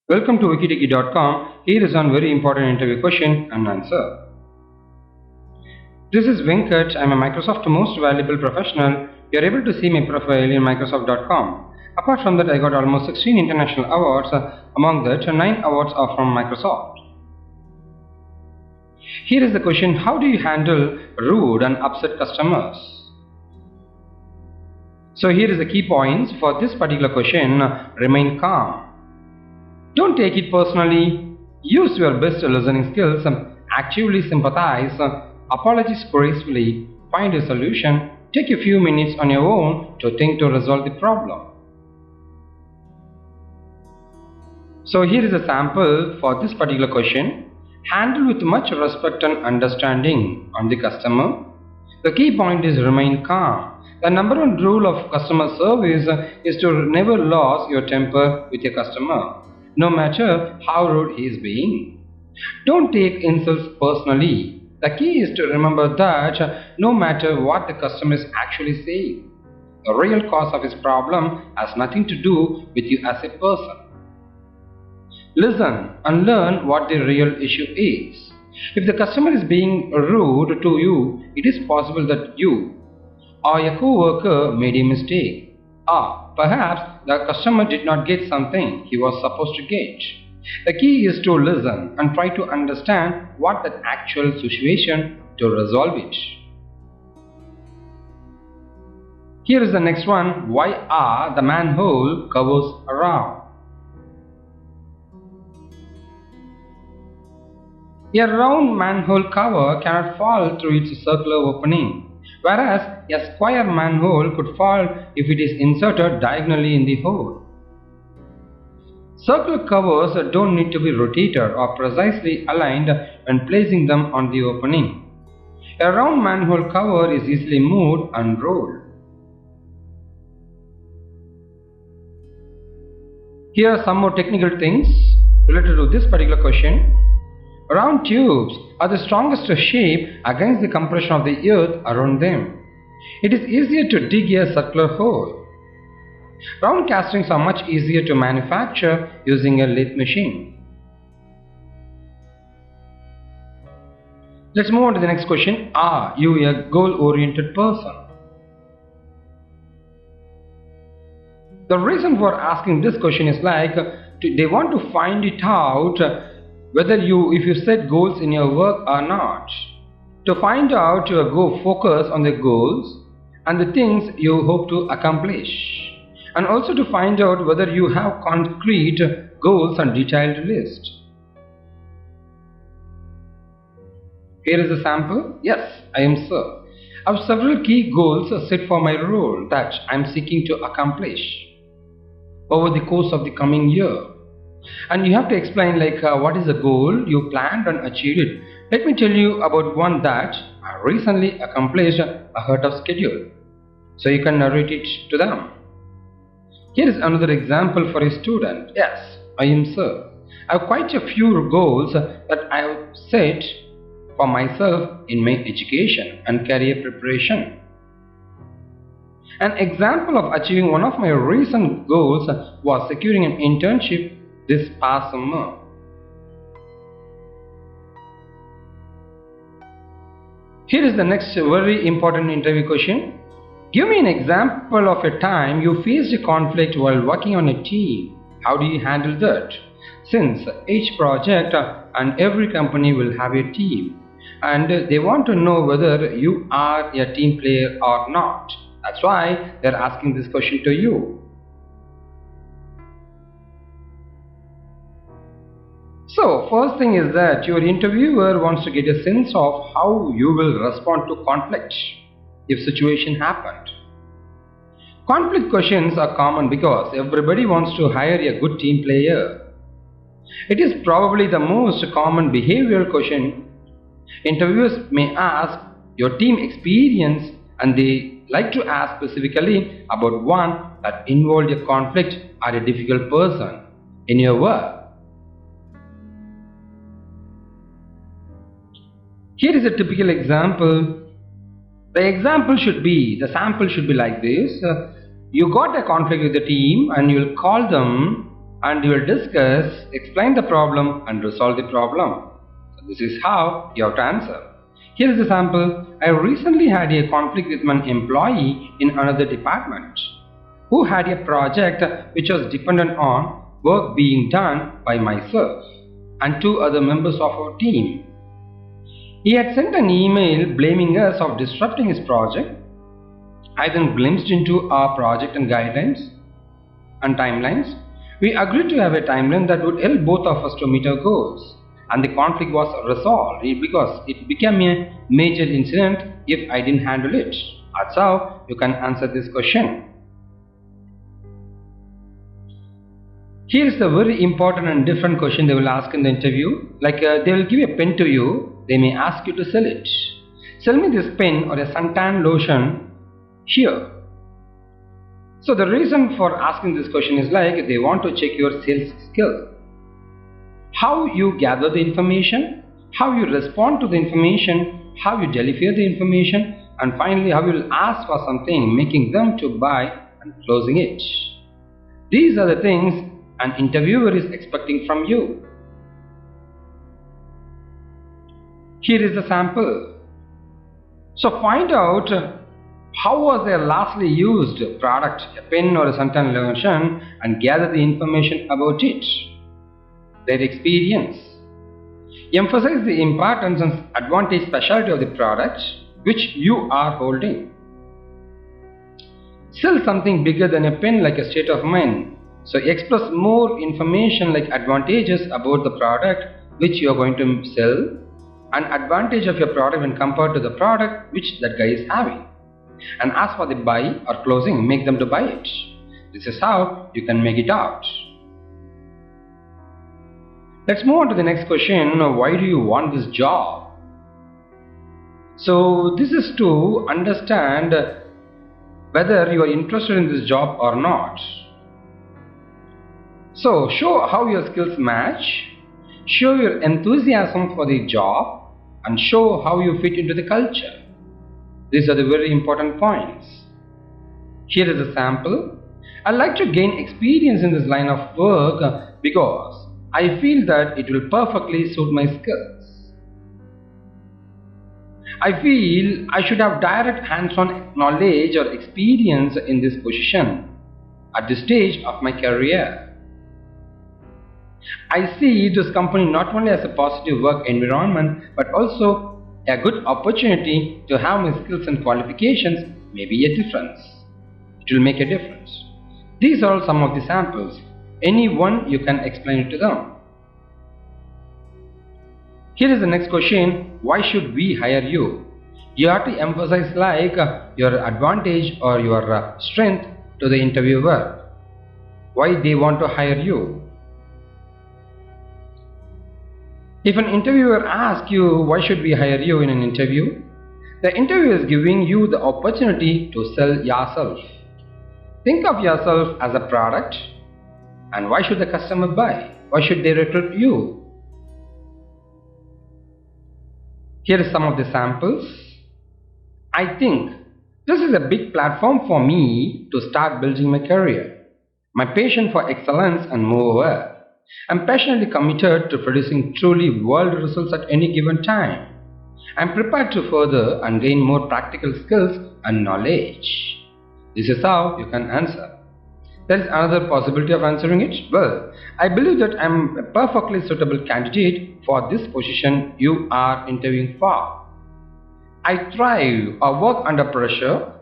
Welcome to wikitiki.com. Here is one very important interview question and answer. This is Venkat. I'm a Microsoft Most Valuable Professional. You're able to see my profile in Microsoft.com. Apart from that, I got almost 16 international awards. Among that, 9 awards are from Microsoft. Here is the question: how do you handle rude and upset customers? So here is the key points for this particular question. Remain calm. Don't take it personally. Use your best listening skills. Actively sympathize. Apologize gracefully. Find a solution. Take a few minutes on your own to think to resolve the problem. So here is a sample for this particular question. Handle with much respect and understanding on the customer. The key point is remain calm. The number one rule of customer service is to never lose your temper with your customer, no matter how rude he is being. Don't take insults personally. The key is to remember that no matter what the customer is actually saying, the real cause of his problem has nothing to do with you as a person. Listen and learn what the real issue is. If the customer is being rude to you, it is possible that you or your co-worker made a mistake, or perhaps the customer did not get something he was supposed to get. The key is to listen and try to understand what the actual situation to resolve it. Here is the next one. Why are the manhole covers round? A round manhole cover cannot fall through its circular opening, whereas a square manhole could fall if it is inserted diagonally in the hole. Circular covers don't need to be rotated or precisely aligned when placing them on the opening. A round manhole cover is easily moved and rolled. Here are some more technical things related to this particular question. Round tubes are the strongest shape against the compression of the earth around them. It is easier to dig a circular hole. Round castings are much easier to manufacture using a lathe machine. Let's move on to the next question. Are you a goal-oriented person? The reason for asking this question is they want to find it out whether if you set goals in your work or not. To find out, go focus on the goals and the things you hope to accomplish, and also to find out whether you have concrete goals and detailed list. Here is a sample. Yes, I am sir. I have several key goals set for my role that I am seeking to accomplish over the course of the coming year. And you have to explain what is the goal you planned and achieved it. Let me tell you about one that I recently accomplished ahead of schedule, so you can narrate it to them. Here is another example for a student. Yes, I am sir. I have quite a few goals that I have set for myself in my education and career preparation. An example of achieving one of my recent goals was securing an internship this past summer. Here is the next very important interview question. Give me an example of a time you faced a conflict while working on a team. How do you handle that? Since each project and every company will have a team, and they want to know whether you are a team player or not. That's why they're asking this question to you. So first thing is that your interviewer wants to get a sense of how you will respond to conflict if situation happened. Conflict questions are common because everybody wants to hire a good team player. It is probably the most common behavioral question interviewers may ask your team experience, and they like to ask specifically about one that involved a conflict or a difficult person in your work. Here is a typical example. The sample should be like this. You got a conflict with the team and you'll call them and you will discuss, explain the problem and resolve the problem. So this is how you have to answer. Here is a sample. I recently had a conflict with an employee in another department who had a project which was dependent on work being done by myself and two other members of our team. He had sent an email blaming us of disrupting his project. I then glimpsed into our project and guidelines and timelines. We agreed to have a timeline that would help both of us to meet our goals, and the conflict was resolved because it became a major incident if I didn't handle it. That's how you can answer this question. Here is a very important and different question they will ask in the interview. Like they will give a pen to you. They may ask you to sell it. Sell me this pen or a suntan lotion here. So the reason for asking this question is like they want to check your sales skill. How you gather the information, how you respond to the information, how you deliver the information, and finally how you will ask for something, making them to buy and closing it. These are the things an interviewer is expecting from you. Here is the sample. So find out how was their lastly used product, a pen or a suntan lotion, and gather the information about it. Their experience. Emphasize the importance and advantage specialty of the product which you are holding. Sell something bigger than a pen like a state of mind. So express more information like advantages about the product which you are going to sell and advantage of your product when compared to the product which that guy is having. And ask for the buy or closing, make them to buy it. This is how you can make it out. Let's move on to the next question. Why do you want this job? So this is to understand whether you are interested in this job or not. So show how your skills match, show your enthusiasm for the job, and show how you fit into the culture. These are the very important points. Here is a sample. I'd like to gain experience in this line of work because I feel that it will perfectly suit my skills. I feel I should have direct hands-on knowledge or experience in this position at this stage of my career. I see this company not only as a positive work environment but also a good opportunity to have my skills and qualifications may be a difference. It will make a difference. These are some of the samples. Any one you can explain it to them. Here is the next question. Why should we hire you? You have to emphasize like your advantage or your strength to the interviewer. Why they want to hire you? If an interviewer asks you why should we hire you in an interview, the interviewer is giving you the opportunity to sell yourself. Think of yourself as a product, and why should the customer buy? Why should they recruit you? Here are some of the samples. I think this is a big platform for me to start building my career. My passion for excellence and moreover, I'm passionately committed to producing truly world results at any given time. I'm prepared to further and gain more practical skills and knowledge. This is how you can answer. There is another possibility of answering it. Well, I believe that I'm a perfectly suitable candidate for this position you are interviewing for. I thrive or work under pressure.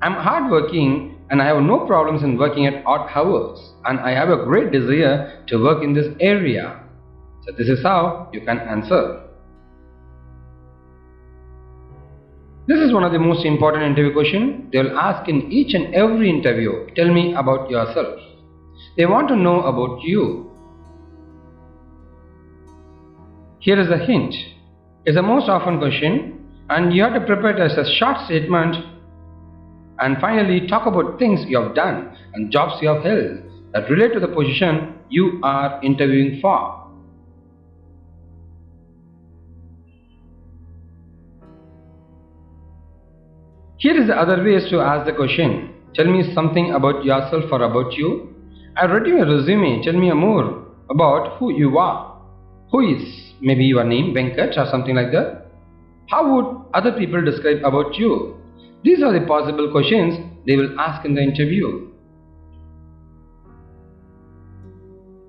I'm hardworking and I have no problems in working at odd hours, and I have a great desire to work in this area. So this is how you can answer. This is one of the most important interview questions. They will ask in each and every interview, tell me about yourself. They want to know about you. Here is a hint. It's the most often question, and you have to prepare it as a short statement. And finally, talk about things you have done and jobs you have held that relate to the position you are interviewing for. Here is the other ways to ask the question. Tell me something about yourself or about you. I read your resume. Tell me more about who you are. Who is maybe your name, Venkat, or something like that? How would other people describe about you? These are the possible questions they will ask in the interview.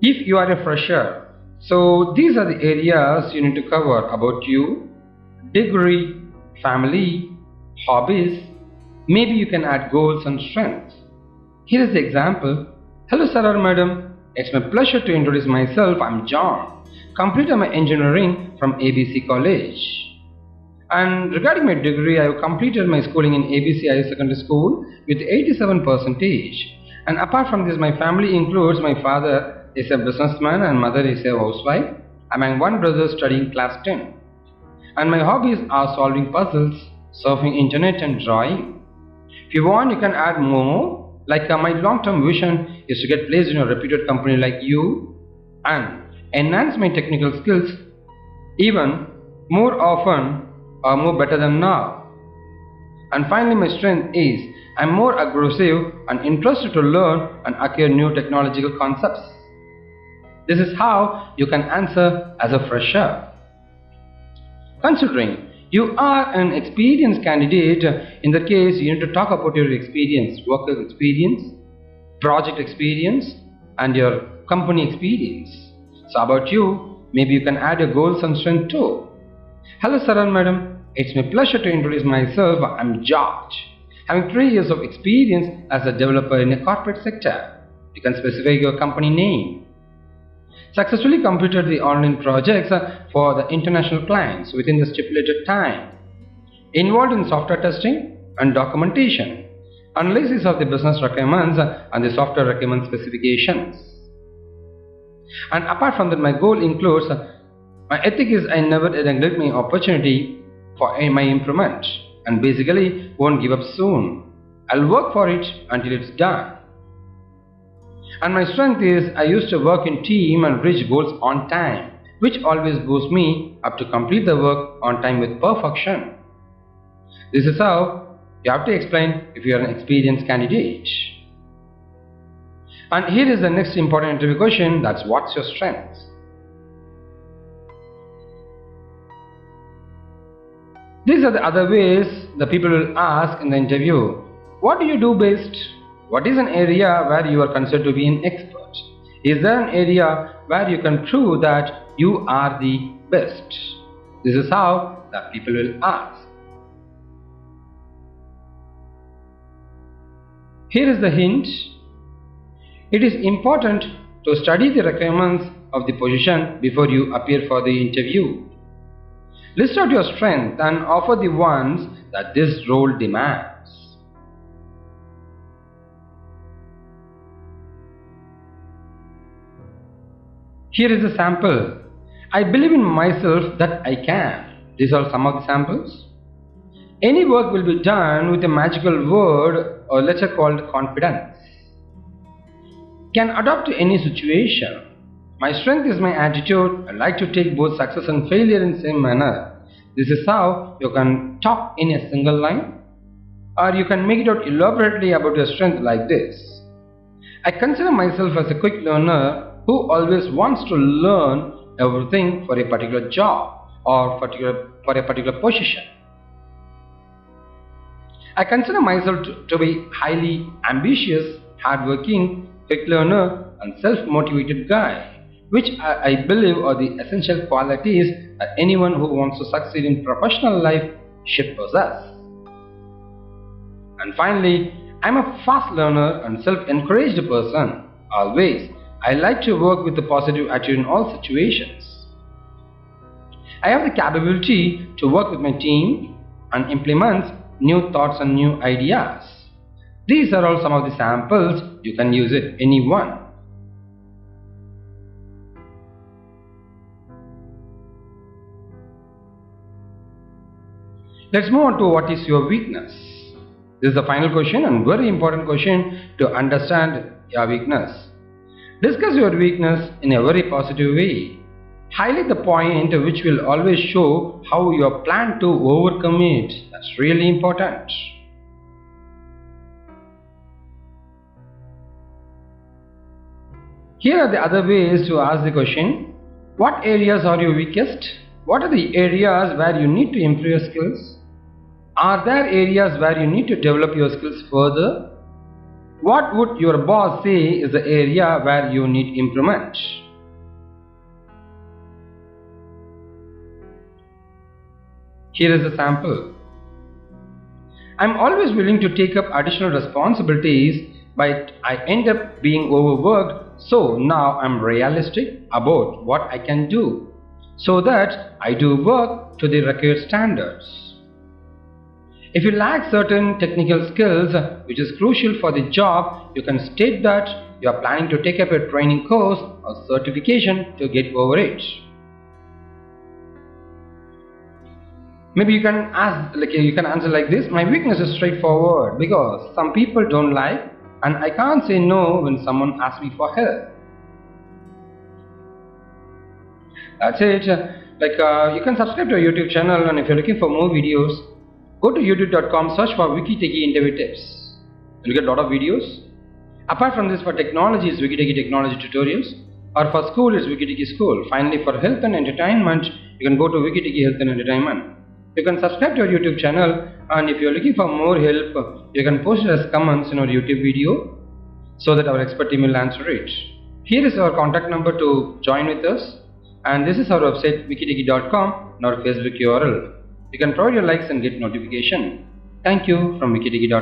If you are a fresher, so these are the areas you need to cover about you: degree, family, hobbies. Maybe you can add goals and strengths. Here is the example. Hello sir or madam, it's my pleasure to introduce myself. I'm John. Completed my engineering from ABC College. And regarding my degree, I have completed my schooling in ABC Higher Secondary School with 87 percentage. And apart from this, my family includes my father is a businessman and mother is a housewife. I'm one brother studying class 10. And my hobbies are solving puzzles, surfing internet and drawing. If you want, you can add more. Like my long-term vision is to get placed in a reputed company like you and enhance my technical skills even more often or more better than now. And finally, my strength is I'm more aggressive and interested to learn and acquire new technological concepts. This is how you can answer as a fresher. Considering you are an experienced candidate, in that case you need to talk about your experience, work experience, project experience and your company experience. So about you, maybe you can add your goals and strength too. Hello sir and madam, it's my pleasure to introduce myself. I'm George. Having 3 years of experience as a developer in a corporate sector. You can specify your company name. Successfully completed the online projects for the international clients within the stipulated time. Involved in software testing and documentation, analysis of the business requirements and the software requirement specifications. And apart from that, my goal includes my ethic is I never neglect my opportunity for my improvement and basically won't give up soon. I'll work for it until it's done. And my strength is I used to work in team and reach goals on time, which always boosts me up to complete the work on time with perfection. This is how you have to explain if you are an experienced candidate. And here is the next important interview question, that's what's your strength? These are the other ways the people will ask in the interview. What do you do best? What is an area where you are considered to be an expert? Is there an area where you can prove that you are the best? This is how the people will ask. Here is the hint. It is important to study the requirements of the position before you appear for the interview. List out your strengths and offer the ones that this role demands. Here is a sample. I believe in myself that I can. These are some of the samples. Any work will be done with a magical word or letter called confidence. Can adapt to any situation. My strength is my attitude. I like to take both success and failure in the same manner. This is how you can talk in a single line. Or you can make it out elaborately about your strength like this. I consider myself as a quick learner who always wants to learn everything for a particular job or for a particular position. I consider myself to be highly ambitious, hardworking, quick learner and self-motivated guy, which I believe are the essential qualities that anyone who wants to succeed in professional life should possess. And finally, I'm a fast learner and self-encouraged person. Always, I like to work with a positive attitude in all situations. I have the capability to work with my team and implement new thoughts and new ideas. These are all some of the samples. You can use it any one. Let's move on to what is your weakness. This is the final question and very important question to understand your weakness. Discuss your weakness in a very positive way. Highlight the point which will always show how you plan to overcome it. That's really important. Here are the other ways to ask the question. What areas are you weakest? What are the areas where you need to improve your skills? Are there areas where you need to develop your skills further? What would your boss say is the area where you need improvement? Here is a sample. I'm always willing to take up additional responsibilities, but I end up being overworked, so now I'm realistic about what I can do, so that I do work to the required standards. If you lack certain technical skills which is crucial for the job, you can state that you are planning to take up a training course or certification to get over it. Maybe you can answer like this. My weakness is straightforward because some people don't like and I can't say no when someone asks me for help. That's it. You can subscribe to our YouTube channel, and if you're looking for more videos, go to youtube.com, search for WikiTechie interview tips. You'll get a lot of videos. Apart from this, for technology is WikiTechie technology tutorials, or for school is WikiTechie school. Finally, for health and entertainment, you can go to WikiTechie health and entertainment. You can subscribe to our YouTube channel, and if you're looking for more help, you can post it as comments in our YouTube video so that our expert team will answer it. Here is our contact number to join with us, and this is our website wikitechie.com and our Facebook URL. You can provide your likes and get notification. Thank you from wikitechie.com.